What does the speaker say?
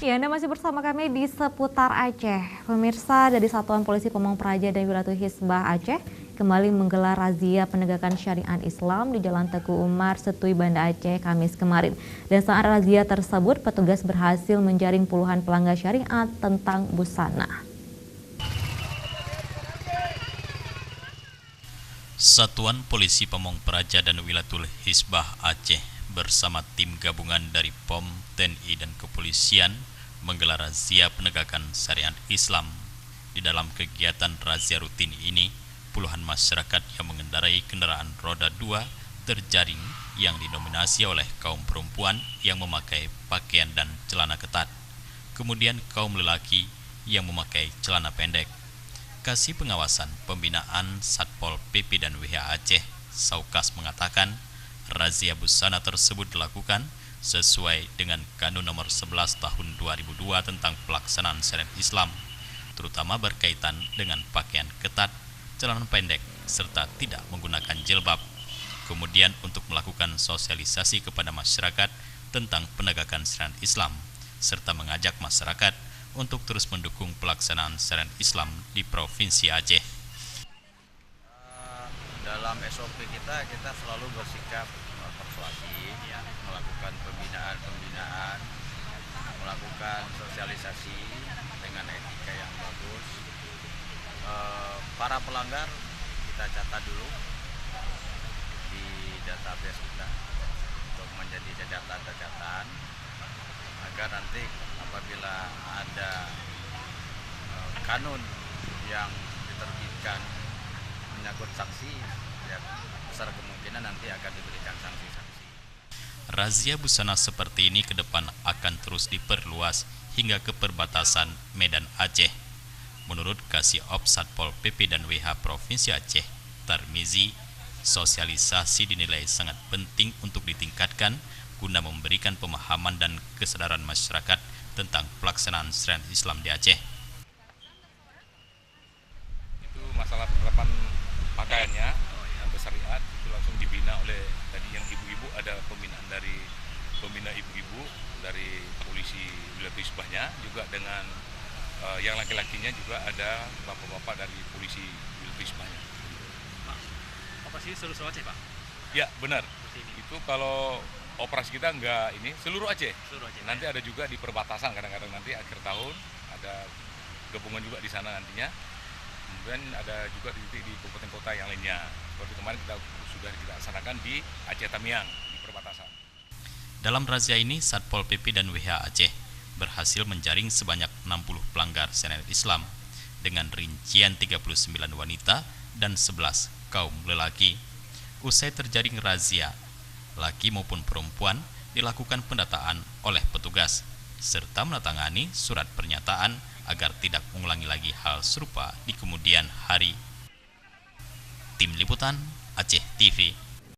Ya, Anda masih bersama kami di seputar Aceh. Pemirsa dari Satuan Polisi Pamong Praja dan Wilayatul Hisbah Aceh kembali menggelar razia penegakan syariat Islam di Jalan Teguh Umar, Setui, Banda Aceh, Kamis kemarin. Dan saat razia tersebut, petugas berhasil menjaring puluhan pelanggar syariat tentang busana. Satuan Polisi Pamong Praja dan Wilayatul Hisbah Aceh bersama tim gabungan dari POM, TNI, dan Kepolisian menggelar razia penegakan syariat Islam. Di dalam kegiatan razia rutin ini, puluhan masyarakat yang mengendarai kendaraan roda 2 terjaring yang didominasi oleh kaum perempuan yang memakai pakaian dan celana ketat. Kemudian kaum lelaki yang memakai celana pendek. Kasih Pengawasan Pembinaan Satpol PP dan WH Aceh, Saukas, mengatakan razia busana tersebut dilakukan sesuai dengan Kanun Nomor 11 Tahun 2002 tentang pelaksanaan syariat Islam, terutama berkaitan dengan pakaian ketat, celana pendek, serta tidak menggunakan jilbab. Kemudian untuk melakukan sosialisasi kepada masyarakat tentang penegakan syariat Islam, serta mengajak masyarakat untuk terus mendukung pelaksanaan syariat Islam di Provinsi Aceh. Dalam SOP kita selalu bersikap persuasif, melakukan pembinaan, melakukan sosialisasi dengan etika yang bagus. Para pelanggar kita catat dulu di database kita untuk menjadi catatan agar nanti apabila ada kanun yang diterbitkan menyangkut sanksi, ya besar kemungkinan nanti akan diberikan sanksi-sanksi. Razia busana seperti ini ke depan akan terus diperluas hingga ke perbatasan Medan Aceh. Menurut Kasih Ops Satpol PP dan WH Provinsi Aceh, Tarmizi, sosialisasi dinilai sangat penting untuk ditingkatkan guna memberikan pemahaman dan kesadaran masyarakat tentang pelaksanaan syariat Islam di Aceh. Itu masalah penerapan pakaiannya yang bersyariat itu langsung dibina oleh tadi yang ibu-ibu, ada pembinaan dari pembina ibu-ibu dari polisi Wilayatul Hisbahnya, juga dengan yang laki-lakinya juga ada bapak-bapak dari polisi Wilayatul Hisbahnya. Operasi seluruh Aceh, Pak? Ya, benar. Itu kalau operasi kita enggak ini seluruh Aceh. Nanti ada juga di perbatasan, kadang-kadang nanti akhir tahun ada gabungan juga di sana nantinya. Kemudian ada juga di kabupaten kota yang lainnya. Seperti kemarin sudah kita laksanakan di Aceh Tamiang di perbatasan. Dalam razia ini, Satpol PP dan WH Aceh berhasil menjaring sebanyak 60 pelanggar syariat Islam dengan rincian 39 wanita dan 11 kaum lelaki. Usai terjaring razia, laki maupun perempuan dilakukan pendataan oleh petugas serta menandatangani surat pernyataan agar tidak mengulangi lagi hal serupa di kemudian hari. Tim Liputan Aceh TV.